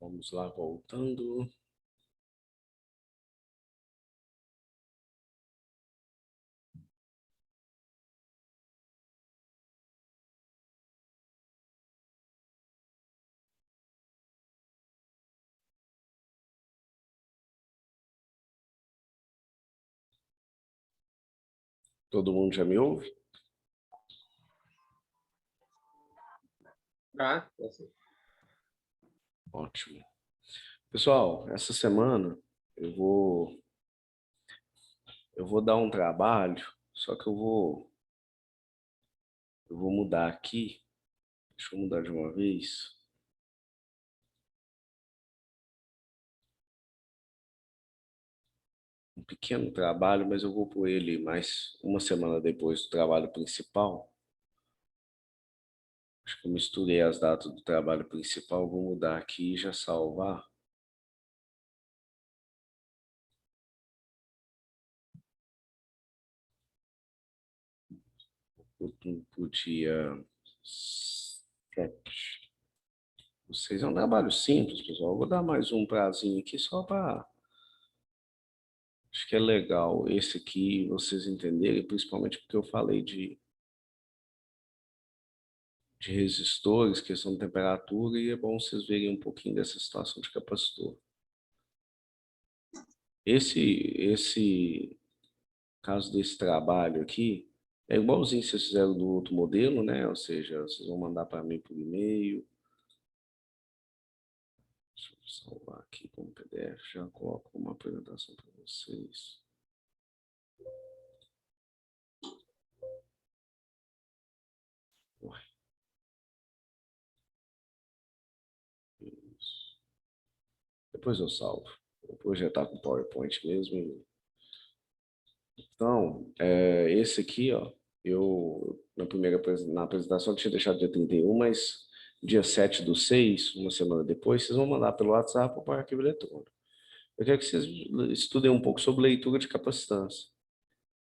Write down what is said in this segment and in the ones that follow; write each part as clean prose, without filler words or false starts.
Vamos lá, voltando. Todo mundo já me ouve? Ah, Ótimo. Pessoal, essa semana eu vou dar um trabalho, só que eu vou mudar aqui. Deixa eu mudar de uma vez. Um pequeno trabalho, mas eu vou pôr ele mais uma semana depois do trabalho principal. Acho que eu misturei as datas do trabalho principal, vou mudar aqui e já salvar. Pro dia 7. Vocês é um trabalho simples, pessoal. Eu vou dar mais um prazinho aqui só para. Acho que é legal esse aqui vocês entenderem, principalmente porque eu falei de resistores, questão de temperatura, e é bom vocês verem um pouquinho dessa situação de capacitor. Esse caso desse trabalho aqui é igualzinho que vocês fizeram do outro modelo, né? Ou seja, vocês vão mandar para mim por e-mail. Deixa eu salvar aqui como PDF, já coloco uma apresentação para vocês. Ué, isso. Depois eu salvo. Vou projetar com PowerPoint mesmo. Então, esse aqui, ó, eu na apresentação eu tinha deixado dia 31, mas dia 7/6, uma semana depois, vocês vão mandar pelo WhatsApp ou para arquivo eletrônico. Eu quero que vocês estudem um pouco sobre leitura de capacitância.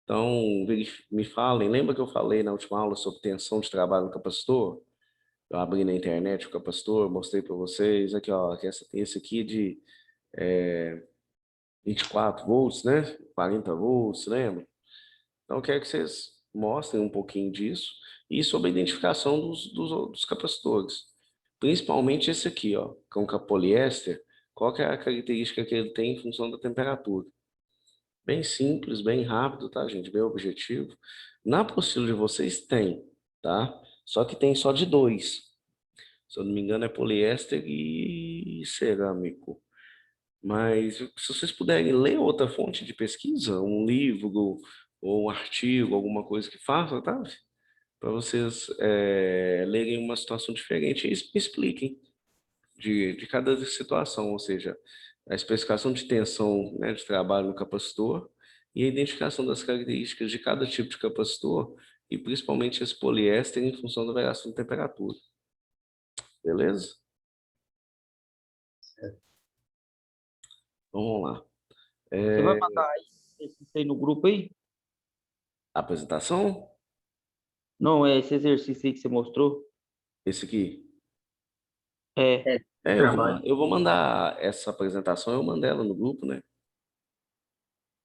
Então, me falem, lembra que eu falei na última aula sobre tensão de trabalho no capacitor? Eu abri na internet o capacitor, mostrei para vocês, aqui ó, tem esse aqui de 24 volts, né? 40 volts, lembra? Então, eu quero que vocês mostrem um pouquinho disso e sobre a identificação dos capacitores. Principalmente esse aqui, ó, com poliéster, qual que é a característica que ele tem em função da temperatura. Bem simples, bem rápido, tá, gente? Bem objetivo. Na apostila de vocês tem, tá? Só que tem só de dois. Se eu não me engano, é poliéster e cerâmico. Mas se vocês puderem ler outra fonte de pesquisa, um livro ou um artigo, alguma coisa que faça, tá? Para vocês lerem uma situação diferente e expliquem de cada situação, ou seja, a especificação de tensão, né, de trabalho no capacitor e a identificação das características de cada tipo de capacitor e principalmente esse poliéster em função da variação de temperatura. Beleza? Então, vamos lá. Você vai mandar esse aí no grupo aí? Apresentação? Não, é esse exercício aí que você mostrou? Esse aqui. É. trabalho. Eu vou mandar essa apresentação, eu mandei ela no grupo, né?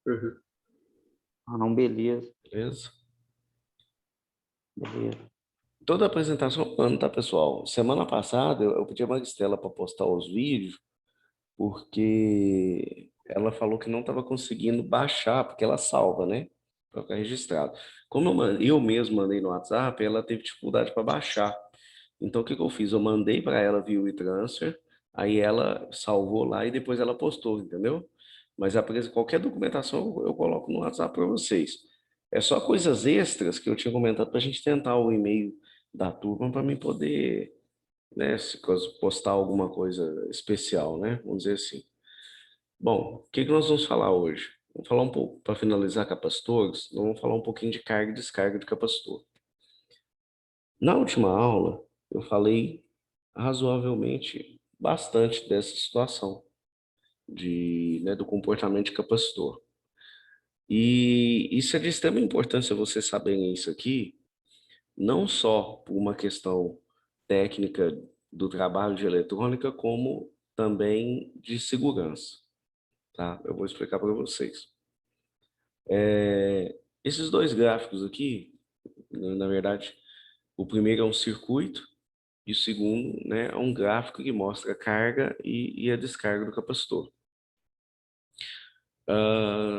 Uhum. Ah, não, beleza. Beleza? Beleza. Toda a apresentação eu mando, tá, pessoal? Semana passada eu pedi a Maristela para postar os vídeos, porque ela falou que não estava conseguindo baixar, porque ela salva, né? Para ficar registrado. Como eu mesmo mandei no WhatsApp, ela teve dificuldade para baixar. Então, o que que eu fiz? Eu mandei para ela via WeTransfer, aí ela salvou lá e depois ela postou, entendeu? Mas qualquer documentação eu coloco no WhatsApp para vocês. É só coisas extras que eu tinha comentado para a gente tentar o e-mail da turma para mim poder, né, se postar alguma coisa especial, né? Vamos dizer assim. Bom, o que que nós vamos falar hoje? Vamos falar um pouco, para finalizar capacitores, nós vamos falar um pouquinho de carga e descarga de capacitor. Na última aula, eu falei razoavelmente bastante dessa situação né, do comportamento de capacitor. E isso é de extrema importância vocês saberem isso aqui, não só por uma questão técnica do trabalho de eletrônica, como também de segurança, tá? Eu vou explicar para vocês. Esses dois gráficos aqui, na verdade, o primeiro é um circuito e o segundo, né, é um gráfico que mostra a carga e a descarga do capacitor.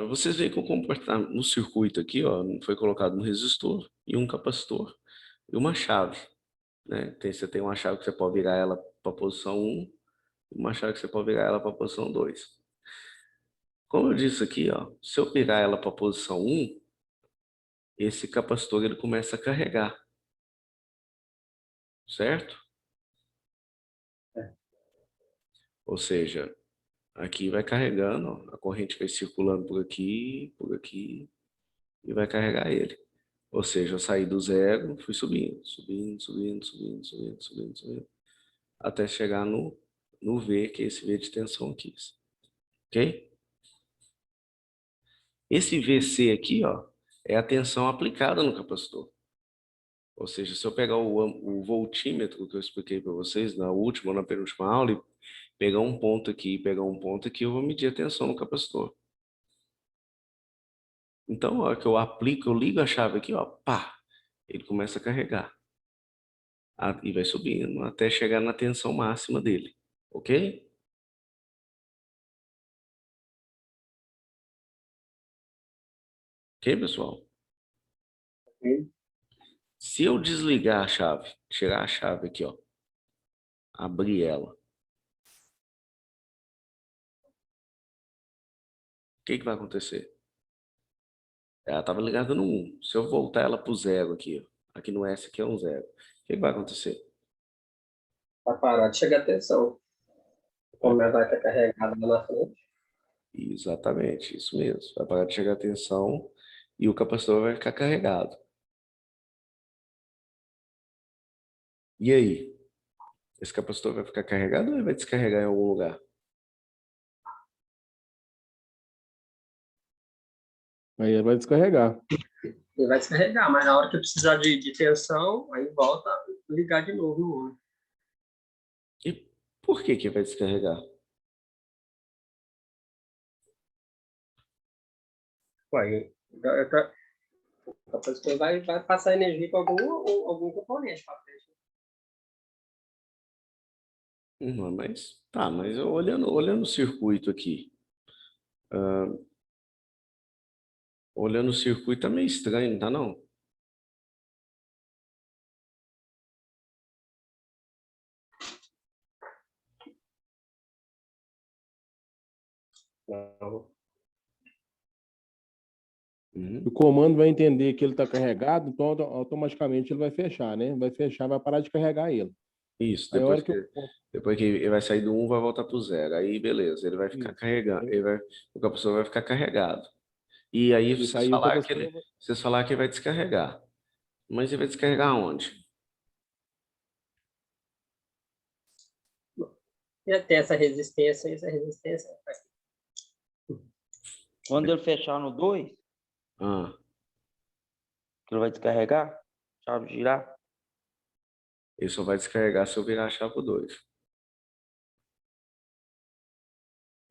Vocês veem que o comportamento no circuito aqui, ó, foi colocado um resistor e um capacitor e uma chave, né? Você tem uma chave que você pode virar ela para a posição 1 e uma chave que você pode virar ela para a posição 2. Como eu disse aqui, ó, se eu virar ela para a posição 1, esse capacitor ele começa a carregar, certo? Ou seja, aqui vai carregando, ó, a corrente vai circulando por aqui e vai carregar ele. Ou seja, eu saí do zero, fui subindo, subindo, até chegar no V, que é esse V de tensão aqui. Ok? Esse VC aqui, ó, é a tensão aplicada no capacitor. Ou seja, se eu pegar o voltímetro que eu expliquei para vocês na última ou na penúltima aula, e pegar um ponto aqui e pegar um ponto aqui, eu vou medir a tensão no capacitor. Então, a hora que eu aplico, eu ligo a chave aqui, ó, pá, ele começa a carregar. E vai subindo até chegar na tensão máxima dele. Ok? Ok, pessoal? Ok. Se eu desligar a chave, tirar a chave aqui, ó, abrir ela, o que vai acontecer? Ela estava ligada no 1. Se eu voltar ela para o 0 aqui, ó, aqui no S aqui é um 0, o que vai acontecer? Vai parar de chegar atenção. Vai- Como ela vai estar carregada lá na frente. Exatamente, isso mesmo. Vai parar de chegar a tensão e o capacitor vai ficar carregado. E aí? Esse capacitor vai ficar carregado ou ele vai descarregar em algum lugar? Aí ele vai descarregar. Ele vai descarregar, mas na hora que precisar de tensão, aí volta a ligar de novo no 1. E por que vai descarregar? Ué, a pessoa vai passar energia para algum componente para frente. Mas tá, mas eu olhando o circuito aqui, olhando o circuito tá meio estranho, não tá não? Não. Uhum. O comando vai entender que ele está carregado, então automaticamente ele vai fechar, né? Vai fechar, vai parar de carregar ele. Isso, Aí a hora que eu... depois que ele vai sair do 1, vai voltar pro 0. Aí beleza, ele vai ficar Isso. carregando, o capacitor vai ficar carregado. E aí Isso aí o capacitor... vocês falaram que ele vai descarregar. Mas ele vai descarregar onde? E tem essa resistência, Quando ele fechar no 2, Ah, ele vai descarregar, chave girar. ele só vai descarregar se eu virar a chave pro 2.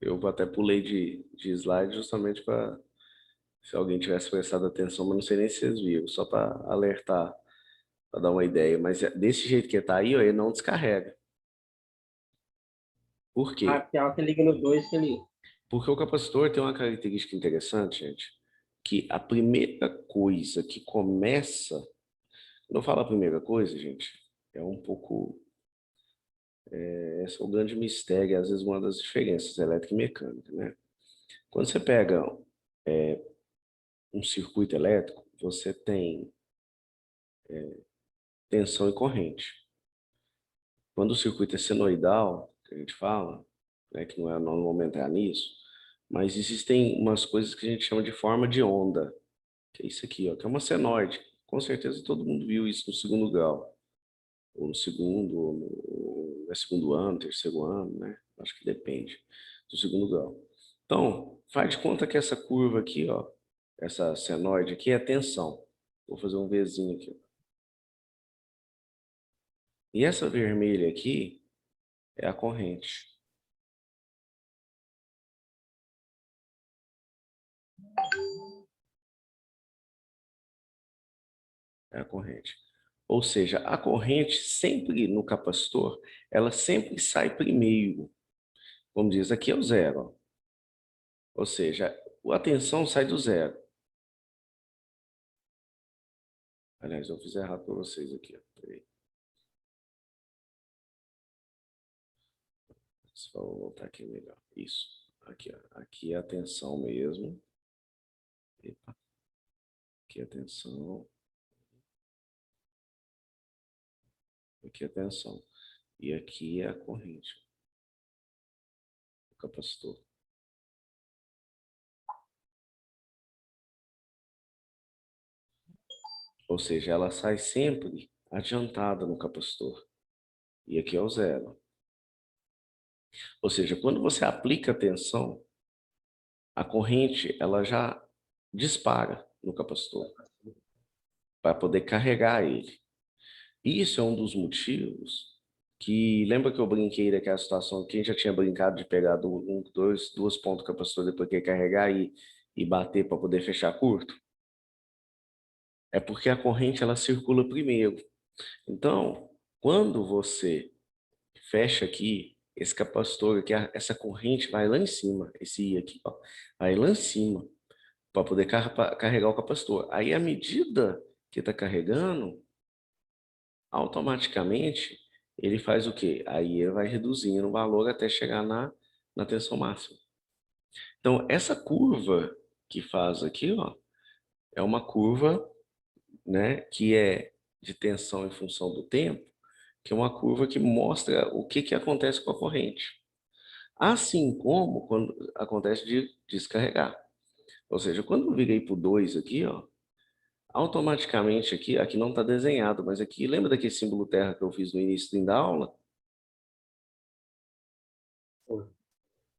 Eu até pulei de slide justamente para se alguém tivesse prestado atenção, mas não sei nem se vocês viram, só para alertar, para dar uma ideia. Mas desse jeito que tá aí, ó, ele não descarrega. Por quê? a hora que liga no 2, que ele... Porque o capacitor tem uma característica interessante, gente, que a primeira coisa que começa, quando eu falo a primeira coisa, gente, é um pouco, esse é o grande mistério, às vezes uma das diferenças elétrica e mecânica, né? Quando você pega um circuito elétrico, você tem tensão e corrente. Quando o circuito é senoidal, que a gente fala, né, que não é normalmente entrar nisso, mas existem umas coisas que a gente chama de forma de onda, que é isso aqui, ó, que é uma senoide. Com certeza todo mundo viu isso no segundo grau, ou no segundo, ou no segundo ano, terceiro ano, né? Acho que depende do segundo grau. Então, faz de conta que essa curva aqui, ó, essa senoide aqui é a tensão. Vou fazer um Vzinho aqui. E essa vermelha aqui é a corrente. É a corrente. Ou seja, a corrente sempre no capacitor, ela sempre sai primeiro. Como diz, aqui é o zero. Ó. Ou seja, a tensão sai do zero. Aliás, eu fiz errado para vocês aqui. Ó. Peraí. Só vou voltar aqui melhor. Isso. Aqui, ó. Aqui é a tensão mesmo. Epa. Aqui é a tensão. Aqui é a tensão. E aqui é a corrente. O capacitor. Ou seja, ela sai sempre adiantada no capacitor. E aqui é o zero. Ou seja, quando você aplica a tensão, a corrente ela já dispara no capacitor para poder carregar ele. Isso é um dos motivos que lembra que eu brinquei daquela situação, quem já tinha brincado de pegar duas pontas do capacitor depois que carregar e bater para poder fechar curto? É porque a corrente ela circula primeiro. Então, quando você fecha aqui, esse capacitor aqui, essa corrente vai lá em cima, esse I aqui, ó, vai lá em cima, para poder carregar o capacitor. Aí, à medida que está carregando, automaticamente, ele faz o quê? Aí ele vai reduzindo o valor até chegar na tensão máxima. Então, essa curva que faz aqui, ó, é uma curva, né, que é de tensão em função do tempo, que é uma curva que mostra o que acontece com a corrente. Assim como quando acontece de descarregar. Ou seja, quando eu virei para o 2 aqui, ó, automaticamente aqui não está desenhado, mas aqui, lembra daquele símbolo terra que eu fiz no início da aula?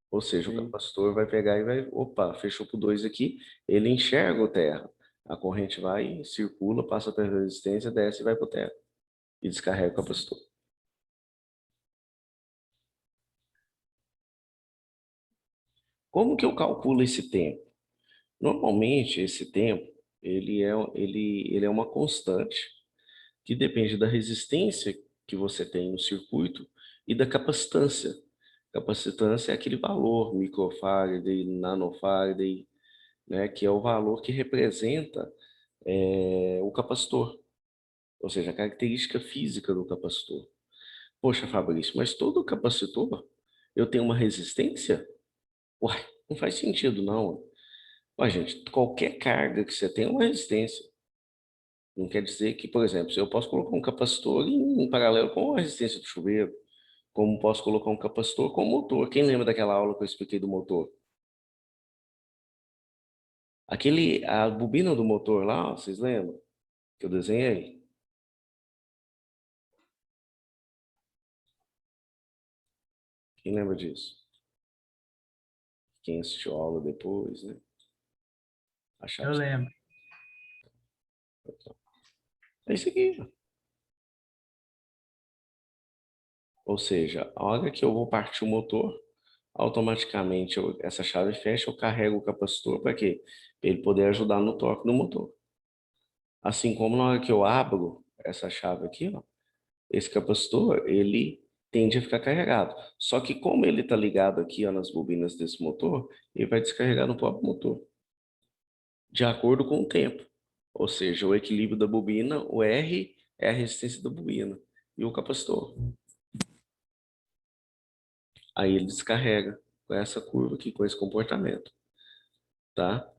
Ou seja, o capacitor vai pegar e vai, opa, fechou para o 2 aqui, ele enxerga o terra. A corrente vai, circula, passa pela resistência, desce e vai para o terra. E descarrega o capacitor. Como que eu calculo esse tempo? Normalmente, esse tempo, ele é uma constante que depende da resistência que você tem no circuito e da capacitância. Capacitância é aquele valor, microfarad, nanofarad, né, que é o valor que representa o capacitor, ou seja, a característica física do capacitor. Poxa, Fabrício, mas todo capacitor eu tenho uma resistência? Uai, não faz sentido, não. Ué, gente, qualquer carga que você tem é uma resistência. Não quer dizer que, por exemplo, se eu posso colocar um capacitor em paralelo com a resistência do chuveiro, como posso colocar um capacitor com motor. Quem lembra daquela aula que eu expliquei do motor? A bobina do motor lá, ó, vocês lembram? Que eu desenhei? Quem lembra disso? Quem assistiu a aula depois, né? A Eu chave. lembro. É isso aqui. Ó. Ou seja, a hora que eu vou partir o motor, automaticamente essa chave fecha, eu carrego o capacitor para quê? Para ele poder ajudar no torque do motor. Assim como na hora que eu abro essa chave aqui, ó, esse capacitor, ele tende a ficar carregado. Só que como ele está ligado aqui, ó, nas bobinas desse motor, ele vai descarregar no próprio motor, de acordo com o tempo. Ou seja, o equilíbrio da bobina, o R é a resistência da bobina e o capacitor. Aí ele descarrega com essa curva aqui, com esse comportamento, tá?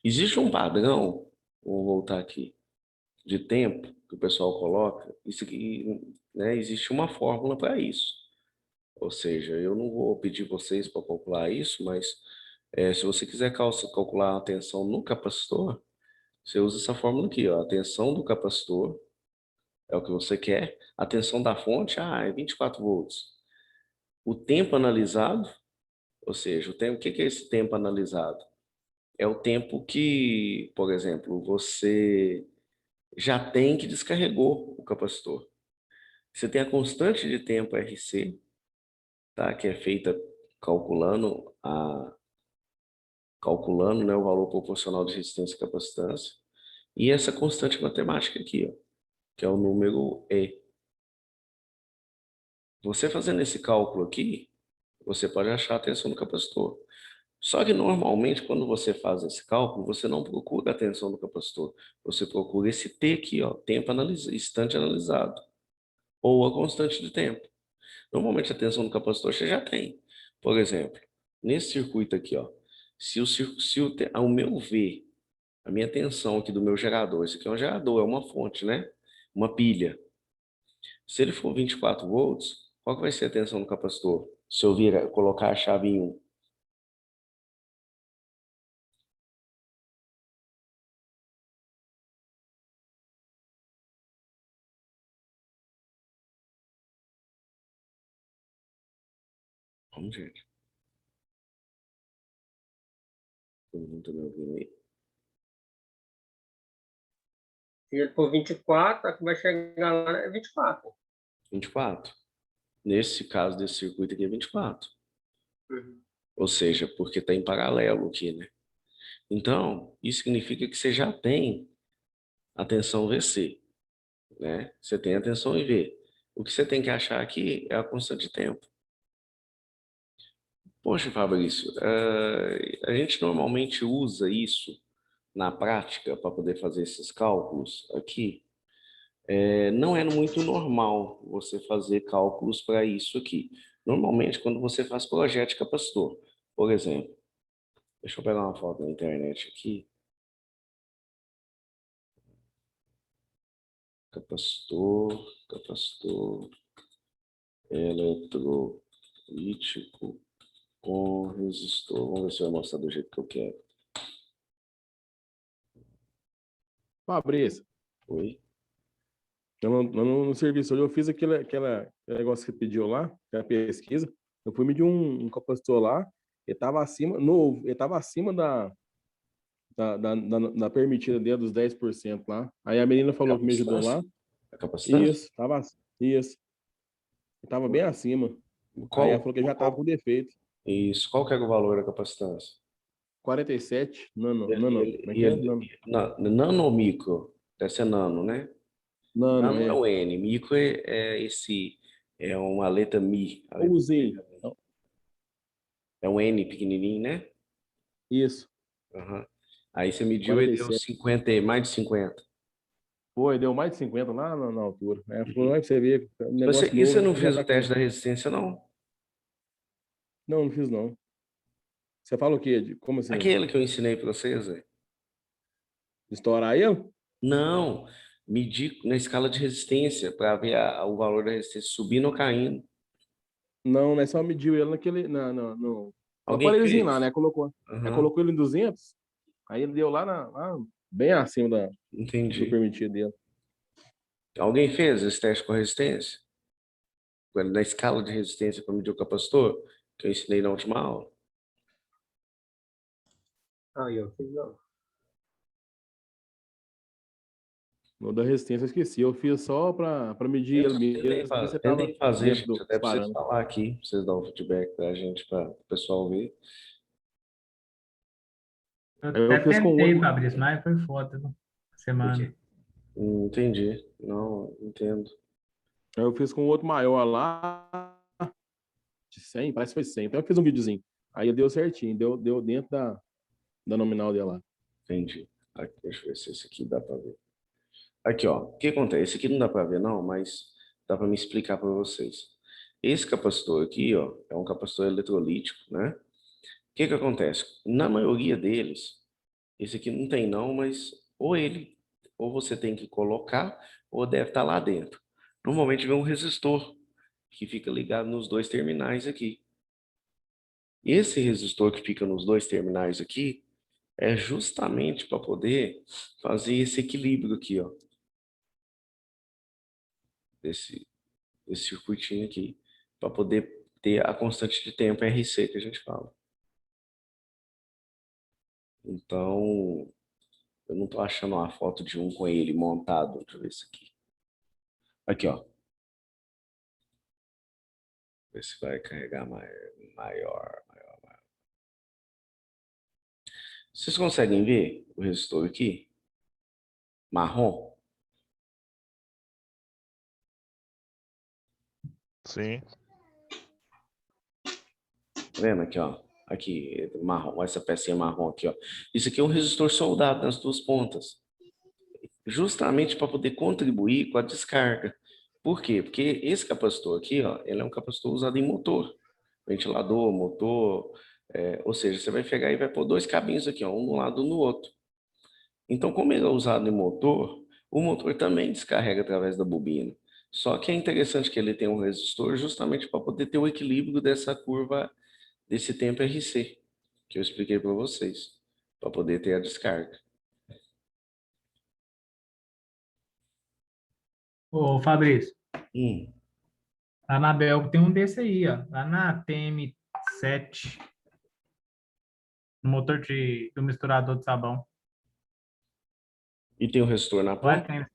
Existe um padrão, vou voltar aqui, de tempo que o pessoal coloca, isso aqui, né, existe uma fórmula para isso. Ou seja, eu não vou pedir vocês para calcular isso, mas se você quiser calcular a tensão no capacitor, você usa essa fórmula aqui, ó, a tensão do capacitor é o que você quer, a tensão da fonte, é 24 volts. O tempo analisado, ou seja, o que é esse tempo analisado? É o tempo que, por exemplo, você já tem que descarregou o capacitor. Você tem a constante de tempo RC, tá? Que é feita calculando calculando, né, o valor proporcional de resistência e capacitância. e essa constante matemática aqui, ó, que é o número E. Você fazendo esse cálculo aqui, você pode achar a tensão do capacitor. Só que normalmente, quando você faz esse cálculo, você não procura a tensão do capacitor. Você procura esse T aqui, ó, tempo analisado, instante analisado, ou a constante de tempo. Normalmente a tensão do capacitor você já tem. Por exemplo, nesse circuito aqui, ó, ao meu V, a minha tensão aqui do meu gerador, isso aqui é um gerador, é uma fonte, né? Uma pilha. Se ele for 24 volts, qual que vai ser a tensão do capacitor? Se eu colocar a chave em 1. Vamos, gente. Todo mundo tá me ouvindo aí? Se ele for 24, a que vai chegar lá é 24. 24. Nesse caso desse circuito aqui é 24. Ou seja, porque está em paralelo aqui, né? Então, isso significa que você já tem a tensão VC, né? Você tem a tensão IV. O que você tem que achar aqui é a constante de tempo. Poxa, Fabrício, a gente normalmente usa isso na prática para poder fazer esses cálculos aqui. Não é muito normal você fazer cálculos para isso aqui. Normalmente, quando você faz projeto de capacitor, por exemplo, deixa eu pegar uma foto na internet aqui. Capacitor eletrolítico com resistor. Vamos ver se vai mostrar do jeito que eu quero. Fabrício, Oi? no serviço hoje eu fiz aquele negócio que você pediu lá, aquela pesquisa. Eu fui medir um capacitor lá, ele estava acima, novo, ele estava acima da permitida dele, dos 10% lá. Aí a menina falou que me ajudou Capacitância? lá. A capacitância? Isso, isso. Estava bem acima. Aí ela Qual, falou que já estava com qual, defeito. isso, qual que era o valor da capacitância? 47, como é que é? E nanomicro, deve ser nano, né? Nano, Nano é é. o N, micro é uma letra Mi. A Eu letra usei. é um N pequenininho, né? Isso, Aham. Aí você mediu e deu 47. 50, mais de 50. Foi, deu mais de 50 lá na altura. Aí ela falou, vai pra você ver, um negócio E você novo não já fez o tá com. teste da resistência, não? Não, não fiz não. Você fala o quê? Como assim? Aquele que eu ensinei para vocês, velho. Estourar ele? Não, medir na escala de resistência para ver o valor da resistência subindo ou caindo. Não, né? Só mediu ele naquele, no Alguém aparelhozinho lá, fez? né? Aham, Colocou ele em 200, aí ele deu lá bem acima do entendi. permitido dele. Alguém fez esse teste com resistência? Na escala de resistência para medir o capacitor, que eu ensinei na última aula? Aí, eu fiz não. No da resistência eu esqueci. Eu fiz só para medir ele mesmo, ver se estava Tentem fazer, dentro gente, dos até para vocês parâmetros. falar aqui, pra vocês dar um feedback para a gente, para o pessoal ver. Eu Aí eu até fiz com tentei, outro. Fabrício, mas foi foda, viu? Semana. Entendi. Não, entendo. Aí eu fiz com outro maior lá, de 100, parece que foi 100. Então eu fiz um videozinho. Aí deu certinho, deu dentro da nominal dela lá. Entendi. Aqui, deixa eu ver se esse aqui dá para ver. Aqui, ó. O que acontece? Esse aqui não dá para ver, não, mas dá para me explicar para vocês. Esse capacitor aqui, ó, é um capacitor eletrolítico, né? O que que acontece? Na maioria deles, esse aqui não tem não, mas ou você tem que colocar, ou deve estar lá dentro. Normalmente vem um resistor que fica ligado nos dois terminais aqui. Esse resistor que fica nos dois terminais aqui é justamente para poder fazer esse equilíbrio aqui, ó, desse, desse circuitinho aqui, para poder ter a constante de tempo RC que a gente fala. Então, eu não estou achando uma foto de um com ele montado. Deixa eu ver isso aqui. Aqui, ó. Ver se vai carregar maior. Vocês conseguem ver o resistor aqui? marrom. Sim. Tá vendo aqui, ó? Aqui, marrom, essa pecinha marrom aqui, ó. Isso aqui é um resistor soldado nas duas pontas. Justamente para poder contribuir com a descarga. Por quê? Porque esse capacitor aqui, ó, ele é um capacitor usado em motor. Ventilador, motor, ou seja, você vai pegar e vai pôr dois cabinhos aqui, ó, um no lado e no outro. Então, como ele é usado em motor, o motor também descarrega através da bobina. Só que é interessante que ele tenha um resistor justamente para poder ter o equilíbrio dessa curva, desse tempo RC, que eu expliquei para vocês, para poder ter a descarga. Ô, Fabrício, Hum, lá na Belgo tem um desse aí, ó. Lá na TM7, no motor do misturador de sabão. e tem o resistor na Ué, ponta,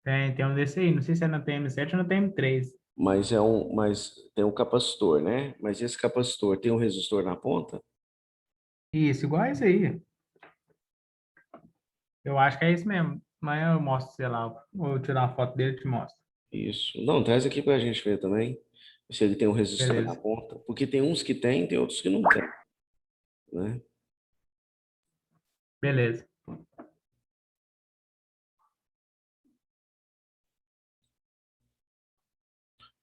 tem um desse aí. Não sei se é na TM7 ou na TM3. mas tem um capacitor, né? Mas esse capacitor tem um resistor na ponta? Isso, igual esse aí. Eu acho que é isso mesmo. Amanhã eu mostro, sei lá. Vou tirar uma foto dele e te mostro. Isso. Não, traz aqui para a gente ver também, se ele tem um resistor na Beleza. ponta. Porque tem uns que tem outros que não tem, né? Beleza.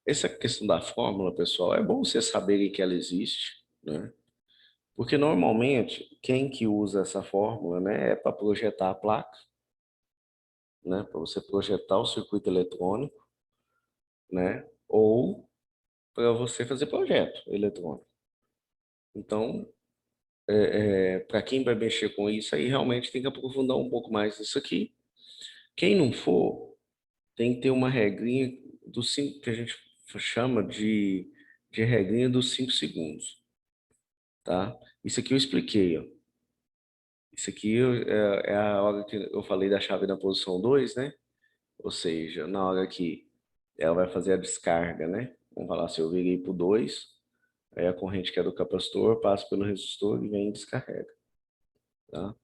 Essa questão da fórmula, pessoal, é bom vocês saberem que ela existe, né? Porque normalmente, quem que usa essa fórmula, né, é para projetar a placa, né, para você projetar o circuito eletrônico, né, ou para você fazer projeto eletrônico. Então, para quem vai mexer com isso aí, realmente tem que aprofundar um pouco mais isso aqui. Quem não for, tem que ter uma regrinha dos cinco, que a gente chama de regrinha dos 5 segundos, tá? Isso aqui eu expliquei, ó. Isso aqui é a hora que eu falei da chave na posição 2, né? Ou seja, na hora que ela vai fazer a descarga, né? Vamos falar assim, eu virei para o 2, aí a corrente que é do capacitor passa pelo resistor e vem e descarrega, tá?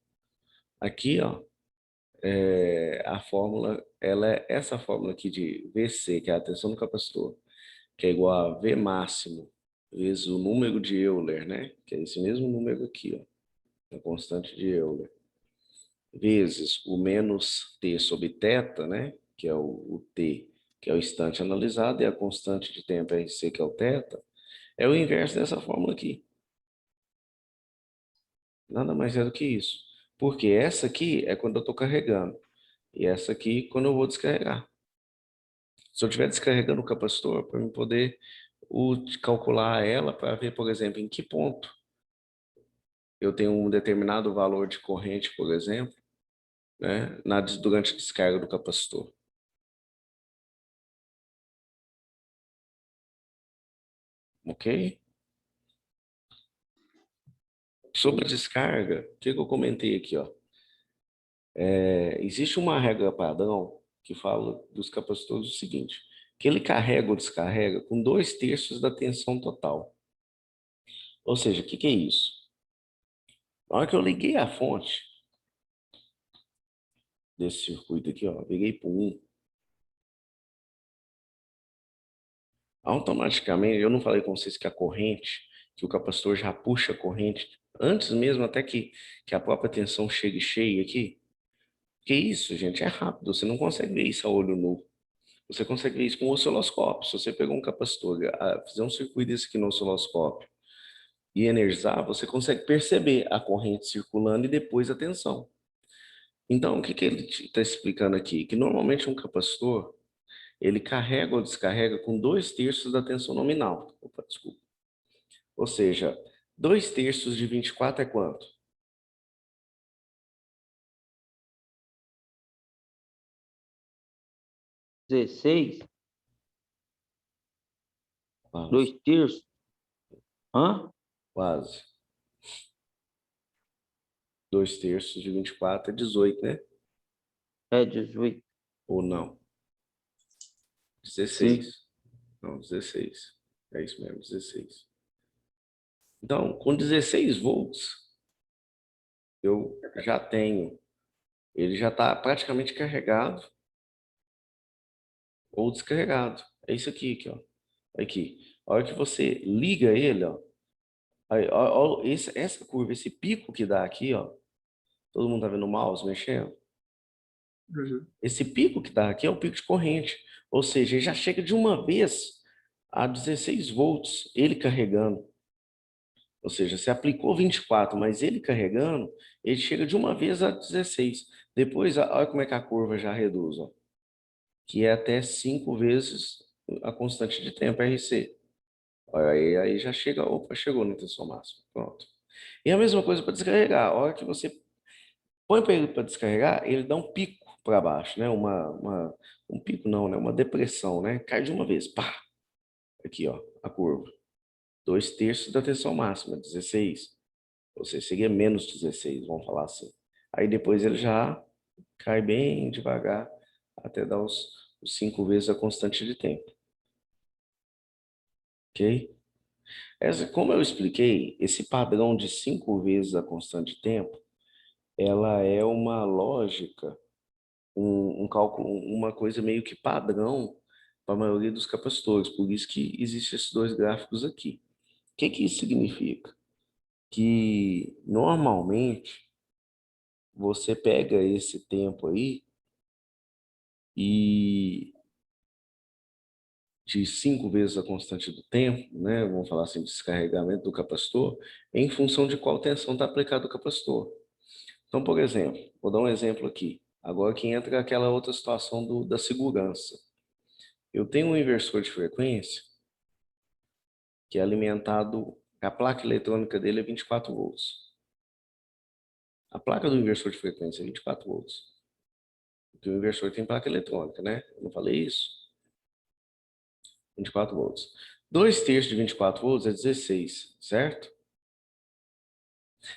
Aqui, ó, a fórmula, ela é essa fórmula aqui de VC, que é a tensão do capacitor, que é igual a V máximo vezes o número de Euler, né? Que é esse mesmo número aqui, ó, a constante de Euler, vezes o menos T sobre θ, né? Que é o T, que é o instante analisado, e a constante de tempo RC, que é o θ, é o inverso dessa fórmula aqui. Nada mais é do que isso. Porque essa aqui é quando eu estou carregando, e essa aqui quando eu vou descarregar. Se eu estiver descarregando o capacitor, para eu poder calcular ela para ver, por exemplo, em que ponto eu tenho um determinado valor de corrente, por exemplo, né, durante a descarga do capacitor. Ok? Sobre a descarga, o que eu comentei aqui, ó? Existe uma regra padrão que fala dos capacitores o seguinte, que ele carrega ou descarrega com 2/3 da tensão total. Ou seja, o que é isso? Na hora que eu liguei a fonte desse circuito aqui, ó, liguei para 1, automaticamente, eu não falei com vocês que a corrente, que o capacitor já puxa a corrente, antes mesmo até que a própria tensão chegue cheia aqui? Que isso, gente, é rápido, você não consegue ver isso a olho nu. Você consegue ver isso com o osciloscópio. Se você pegar um capacitor, fizer um circuito desse aqui no osciloscópio e energizar, você consegue perceber a corrente circulando e depois a tensão. Então, o que ele está explicando aqui? Que normalmente um capacitor, ele carrega ou descarrega com 2/3 da tensão nominal. Opa, desculpa. Ou seja, 2/3 de 24 é quanto? 16, Quase. 2/3. Hã? Quase. 2/3 de 24 é 18, né? É 18. Ou não? Sim. 16. Não, 16. É isso mesmo, 16. Então, com 16 volts, eu já tenho ele já está praticamente carregado ou descarregado. É isso aqui, ó. Aqui. A hora que você liga ele, ó, aí, ó, essa curva, esse pico que dá aqui, ó, todo mundo tá vendo o mouse mexendo? Uhum. Esse pico que dá aqui é o pico de corrente. Ou seja, ele já chega de uma vez a 16 volts, ele carregando. Ou seja, você aplicou 24, mas ele carregando, ele chega de uma vez a 16. Depois, olha como é que a curva já reduz, ó, que é até 5 vezes a constante de tempo, RC. Olha, aí já chega, opa, chegou na tensão máxima. Pronto. E a mesma coisa para descarregar. A hora que você põe para ele para descarregar, ele dá um pico para baixo, né? Um pico não, né? Uma depressão, né? Cai de uma vez, pá! Aqui, ó, a curva. 2/3 da tensão máxima, 16. Ou seja, seria menos 16, vamos falar assim. Aí depois ele já cai bem devagar até dar os 5 vezes a constante de tempo. Ok? Como eu expliquei, esse padrão de 5 vezes a constante de tempo, ela é uma lógica, um cálculo, uma coisa meio que padrão para a maioria dos capacitores. Por isso que existem esses dois gráficos aqui. O que que isso significa? Que normalmente você pega esse tempo aí e de 5 vezes a constante do tempo, né? Vamos falar assim, descarregamento do capacitor, em função de qual tensão está aplicada o capacitor. Então, por exemplo, vou dar um exemplo aqui. Agora que entra aquela outra situação da segurança. Eu tenho um inversor de frequência que é alimentado, a placa eletrônica dele é 24 volts. A placa do inversor de frequência é 24 volts. Porque o inversor tem placa eletrônica, né? Eu não falei isso? 24 volts. 2/3 de 24 volts é 16, certo?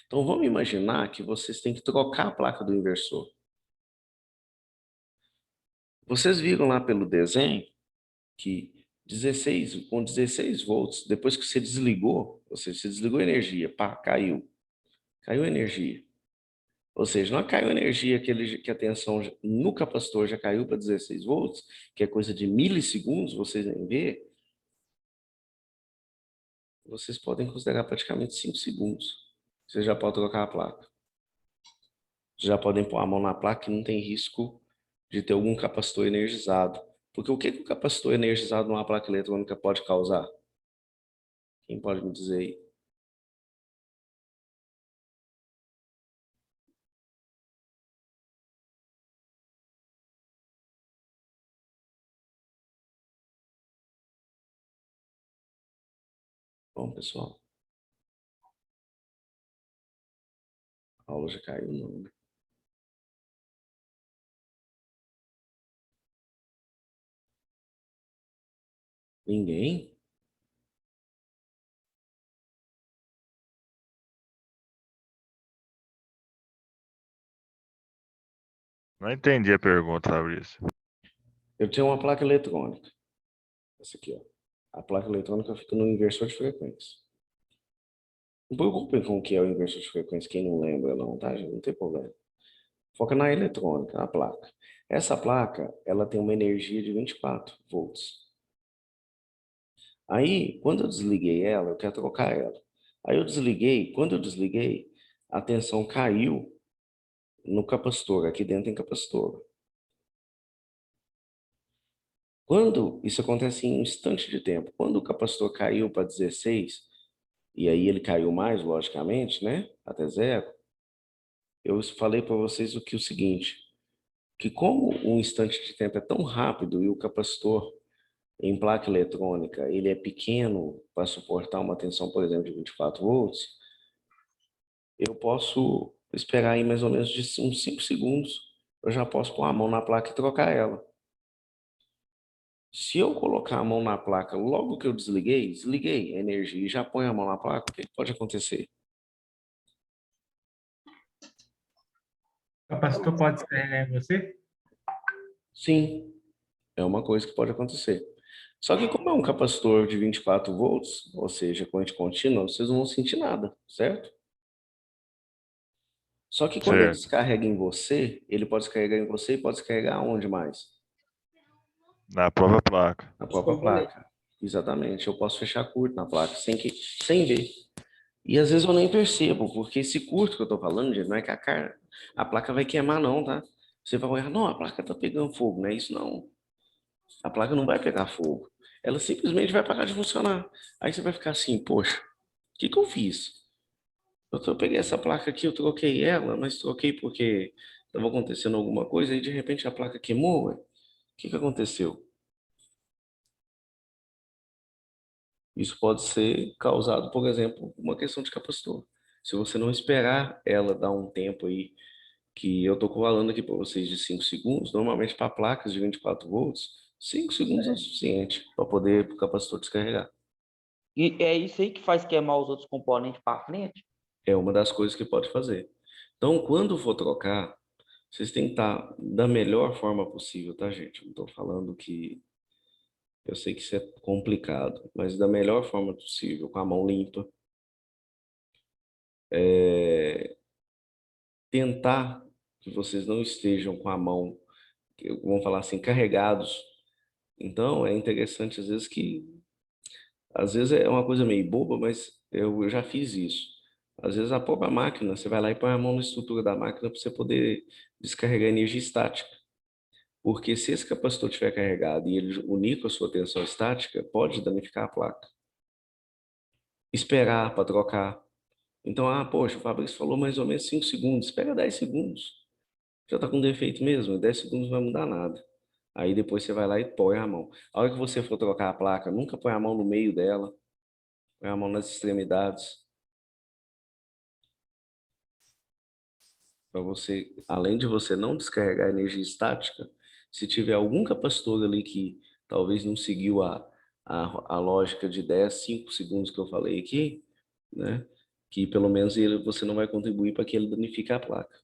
Então vamos imaginar que vocês têm que trocar a placa do inversor. Vocês viram lá pelo desenho que com 16 volts, depois que você desligou, ou seja, você desligou a energia, pá, caiu. Caiu a energia. Ou seja, não caiu a energia que a tensão no capacitor já caiu para 16 volts, que é coisa de milissegundos, vocês nem vê, vocês podem considerar praticamente 5 segundos. Você já pode trocar a placa. Já podem pôr a mão na placa e não tem risco de ter algum capacitor energizado. Porque o que o capacitor energizado numa placa eletrônica pode causar? Quem pode me dizer aí? Bom, pessoal, a aula já caiu, não, né? Ninguém? Não entendi a pergunta, Fabrício. Eu tenho uma placa eletrônica. Essa aqui, ó. A placa eletrônica fica no inversor de frequência. Não preocupem com o que é o inversor de frequência, quem não lembra não, tá, gente? Não tem problema. Foca na eletrônica, na placa. Essa placa, ela tem uma energia de 24 volts. Aí, quando eu desliguei ela, eu quero trocar ela. Aí eu desliguei, quando eu desliguei, a tensão caiu no capacitor, aqui dentro tem capacitor. Quando isso acontece em um instante de tempo, quando o capacitor caiu para 16, e aí ele caiu mais, logicamente, né? Até zero, eu falei para vocês o seguinte, que como um instante de tempo é tão rápido e o capacitor em placa eletrônica ele é pequeno para suportar uma tensão, por exemplo, de 24 volts, eu posso esperar aí mais ou menos de uns 5 segundos, eu já posso pôr a mão na placa e trocar ela. Se eu colocar a mão na placa logo que eu desliguei a energia e já ponho a mão na placa, o que pode acontecer? O capacitor pode descarregar em você? Sim, é uma coisa que pode acontecer. Só que como é um capacitor de 24 volts, ou seja, corrente contínua, vocês não vão sentir nada, certo? Só que quando ele Certo. descarrega em você, ele pode descarregar em você e pode descarregar onde mais? Na própria placa. Na Os própria componentes. placa. Exatamente. Eu posso fechar curto na placa sem ver. E às vezes eu nem percebo, porque esse curto que eu tô falando, gente, não é que a placa vai queimar, não, tá? Você vai olhar, não, a placa tá pegando fogo, não é isso não. A placa não vai pegar fogo. Ela simplesmente vai parar de funcionar. Aí você vai ficar assim, poxa, o que que eu fiz? Eu peguei essa placa aqui, eu troquei ela, mas troquei porque estava acontecendo alguma coisa e de repente a placa queimou, ué. O que que aconteceu? Isso pode ser causado, por exemplo, uma questão de capacitor. Se você não esperar ela dar um tempo aí, que eu estou falando aqui para vocês de 5 segundos, normalmente para placas de 24 volts, 5 segundos é o suficiente para poder o capacitor descarregar. E é isso aí que faz queimar os outros componentes para frente? É uma das coisas que pode fazer. Então, quando for trocar, vocês têm que estar da melhor forma possível, tá, gente? Eu não estou falando que eu sei que isso é complicado, mas da melhor forma possível, com a mão limpa. Tentar que vocês não estejam com a mão, vamos falar assim, carregados. Então, é interessante às vezes é uma coisa meio boba, mas eu já fiz isso. Às vezes a própria máquina, você vai lá e põe a mão na estrutura da máquina para você poder descarregar energia estática. Porque se esse capacitor estiver carregado e ele unir com a sua tensão estática, pode danificar a placa. Esperar para trocar. Então, poxa, o Fabrício falou mais ou menos 5 segundos. Espera 10 segundos. Já está com defeito mesmo, em 10 segundos não vai mudar nada. Aí depois você vai lá e põe a mão. A hora que você for trocar a placa, nunca põe a mão no meio dela, põe a mão nas extremidades. Para você, além de você não descarregar energia estática, se tiver algum capacitor ali que talvez não seguiu a lógica de 10, 5 segundos que eu falei aqui, né? Que pelo menos você não vai contribuir para que ele danifique a placa.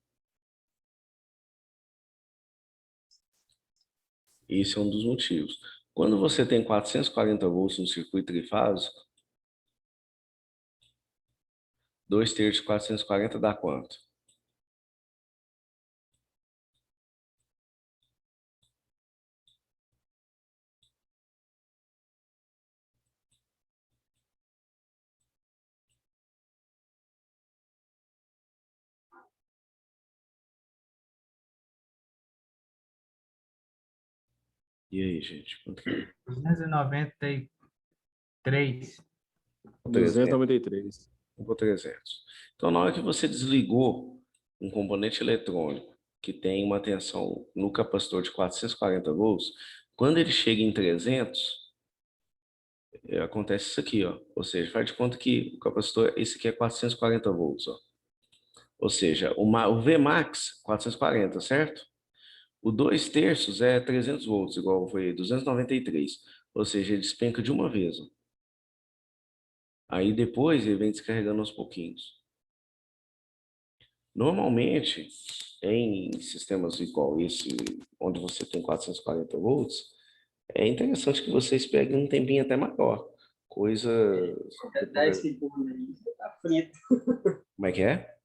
Esse é um dos motivos. Quando você tem 440 volts no circuito trifásico, 2/3 de 440 dá quanto? E aí, gente? Quanto que é? 293. 300. 293. Por 300. Então, na hora que você desligou um componente eletrônico que tem uma tensão no capacitor de 440 volts, quando ele chega em 300, acontece isso aqui, ó. Ou seja, faz de conta que o capacitor, esse aqui é 440 volts, ó. Ou seja, o Vmax, 440, certo? O 2/3 é 300 volts, igual foi 293. Ou seja, ele despenca de uma vez, ó. Aí depois ele vem descarregando aos pouquinhos. Normalmente, em sistemas igual esse, onde você tem 440 volts, é interessante que vocês peguem um tempinho até maior. Coisa. Qualquer 10 segundos aí, você tá frito. Como é que é?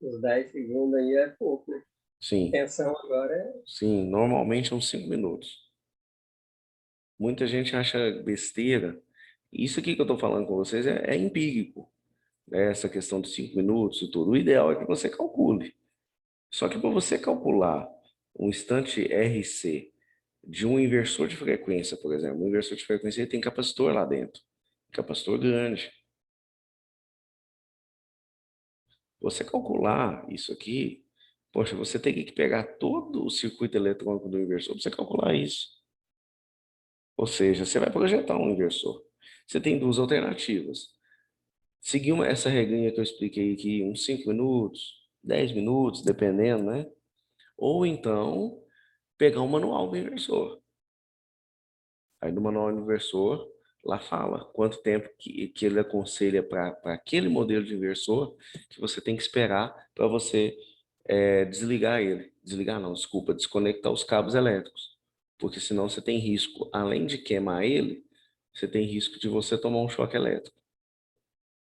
Os 10 segundos aí é pouco, né? Sim, Tensão agora é. sim, normalmente são 5 minutos. Muita gente acha besteira. Isso aqui que eu estou falando com vocês é empírico, né? Essa questão dos 5 minutos e tudo. O ideal é que você calcule. Só que para você calcular um instante RC de um inversor de frequência, por exemplo, um inversor de frequência ele tem capacitor lá dentro, capacitor grande. Você calcular isso aqui, poxa, você tem que pegar todo o circuito eletrônico do inversor para você calcular isso. Ou seja, você vai projetar um inversor. Você tem duas alternativas. Seguir essa regrinha que eu expliquei aqui, uns 5 minutos, 10 minutos, dependendo, né? Ou então, pegar um manual do inversor. Aí no manual do inversor, lá fala quanto tempo que ele aconselha para aquele modelo de inversor que você tem que esperar para você desligar ele. Desligar não, desculpa, desconectar os cabos elétricos. Porque senão você tem risco, além de queimar ele, você tem risco de você tomar um choque elétrico,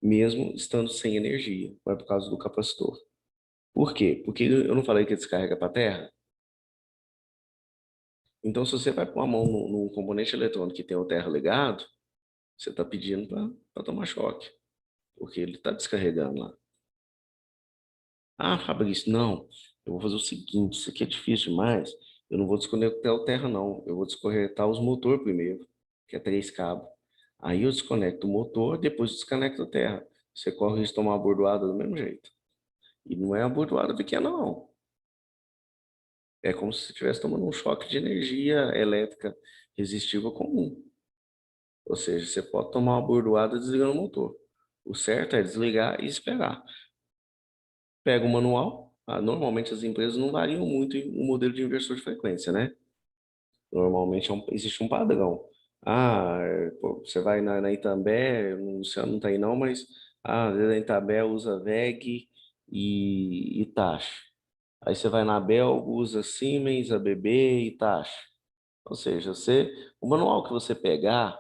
mesmo estando sem energia, vai por causa do capacitor. Por quê? Porque eu não falei que descarrega para a terra? Então, se você vai pôr a mão num componente eletrônico que tem o terra ligado, você está pedindo para tomar choque, porque ele está descarregando lá. Ah, Fabrício, não, eu vou fazer o seguinte, isso aqui é difícil demais, eu não vou desconectar o terra, não, eu vou desconectar os motores primeiro, que é 3 cabos. Aí eu desconecto o motor, depois desconecto o terra. Você corre o risco de tomar uma bordoada do mesmo jeito. E não é uma bordoada pequena, não. É como se você estivesse tomando um choque de energia elétrica resistiva comum. Ou seja, você pode tomar uma bordoada desligando o motor. O certo é desligar e esperar. Pega o manual. Normalmente as empresas não variam muito o modelo de inversor de frequência, né? Normalmente existe um padrão. Pô, você vai na Itambé, o Luciano não está aí não, mas às vezes a Itambé usa VEG e Hitachi. Aí você vai na Bel, usa Siemens, ABB e Hitachi. Ou seja, o manual que você pegar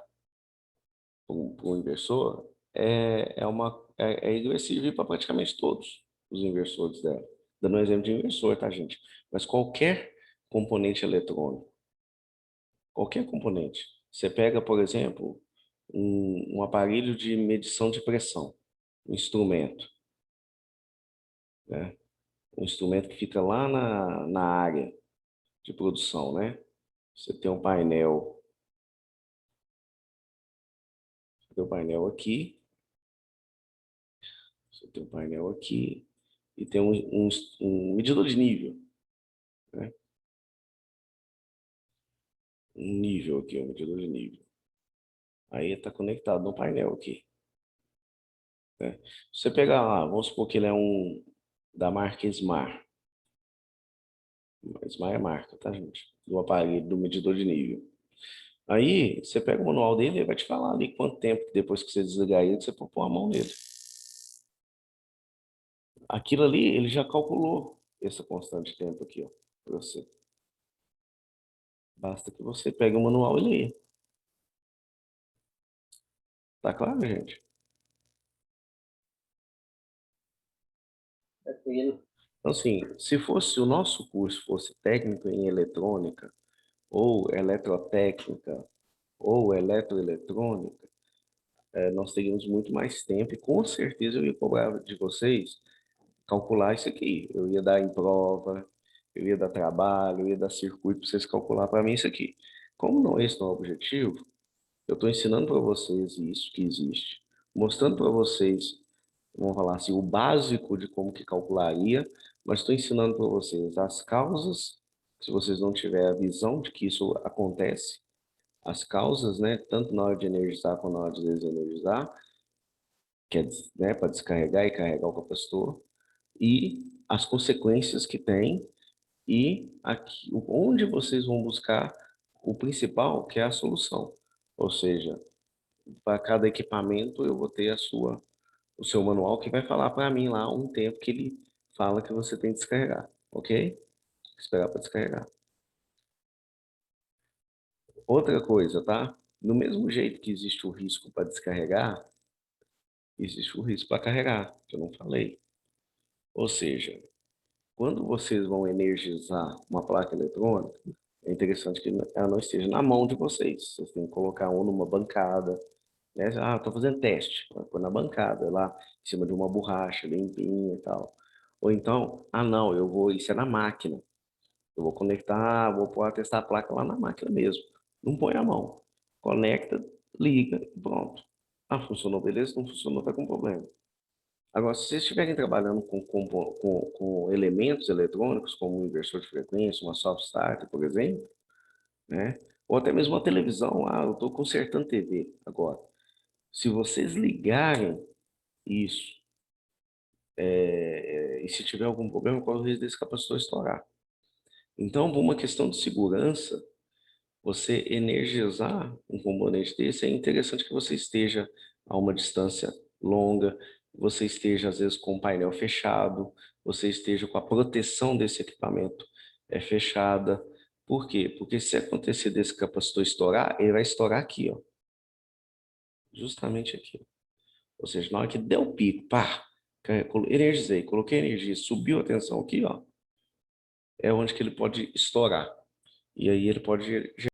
para um inversor é igressivo para praticamente todos os inversores dela. Dando um exemplo de inversor, tá, gente? Mas qualquer componente eletrônico, qualquer componente. Você pega, por exemplo, um aparelho de medição de pressão, um instrumento, né? Um instrumento que fica lá na área de produção, né? Você tem um painel, você tem um painel aqui, você tem um painel aqui e tem um medidor de nível, né? Um nível aqui, um medidor de nível. Aí está conectado no painel aqui, né? Se você pegar lá, vamos supor que ele é da marca Smar. Smar é marca, tá, gente? Do aparelho, do medidor de nível. Aí, você pega o manual dele, ele vai te falar ali quanto tempo, depois que você desligar ele, você pôr a mão nele. Aquilo ali, ele já calculou essa constante de tempo aqui, ó, para você. Basta que você pegue o manual e leia. Tá claro, gente? Tranquilo. Então, assim, se fosse o nosso curso fosse técnico em eletrônica, ou eletrotécnica, ou eletroeletrônica, nós teríamos muito mais tempo e com certeza eu ia cobrar de vocês calcular isso aqui. Eu ia dar em prova, eu ia dar trabalho, eu ia dar circuito para vocês calcular para mim isso aqui. Como não esse não é o objetivo, eu estou ensinando para vocês isso que existe, mostrando para vocês, vamos falar assim, o básico de como que calcularia, mas estou ensinando para vocês as causas, se vocês não tiverem a visão de que isso acontece, as causas, né, tanto na hora de energizar quanto na hora de desenergizar, que é, né, para descarregar e carregar o capacitor, e as consequências que tem, e aqui, onde vocês vão buscar o principal, que é a solução. Ou seja, para cada equipamento eu vou ter o seu manual que vai falar para mim lá um tempo que ele fala que você tem que descarregar, ok? Esperar para descarregar. Outra coisa, tá? Do mesmo jeito que existe o risco para descarregar, existe o risco para carregar, que eu não falei. Ou seja, quando vocês vão energizar uma placa eletrônica, é interessante que ela não esteja na mão de vocês. Vocês têm que colocar ou numa bancada, né? Estou fazendo teste. Vai pôr na bancada, lá em cima de uma borracha, limpinha e tal. Ou então, não, isso é na máquina. Eu vou conectar, vou pôr, testar a placa lá na máquina mesmo. Não põe a mão. Conecta, liga e pronto. Funcionou, beleza? Não funcionou, tá com problema. Agora, se vocês estiverem trabalhando com elementos eletrônicos, como um inversor de frequência, uma soft start, por exemplo, né? Ou até mesmo uma televisão, eu estou consertando TV agora. Se vocês ligarem isso, e se tiver algum problema, corre o risco desse capacitor estourar. Então, por uma questão de segurança, você energizar um componente desse, é interessante que você esteja a uma distância longa, você esteja, às vezes, com o painel fechado, você esteja com a proteção desse equipamento fechada. Por quê? Porque se acontecer desse capacitor estourar, ele vai estourar aqui, ó, justamente aqui. Ou seja, na hora que der o pico, pá, Energizei, coloquei energia, subiu a tensão aqui, ó. É onde que ele pode estourar. E aí ele pode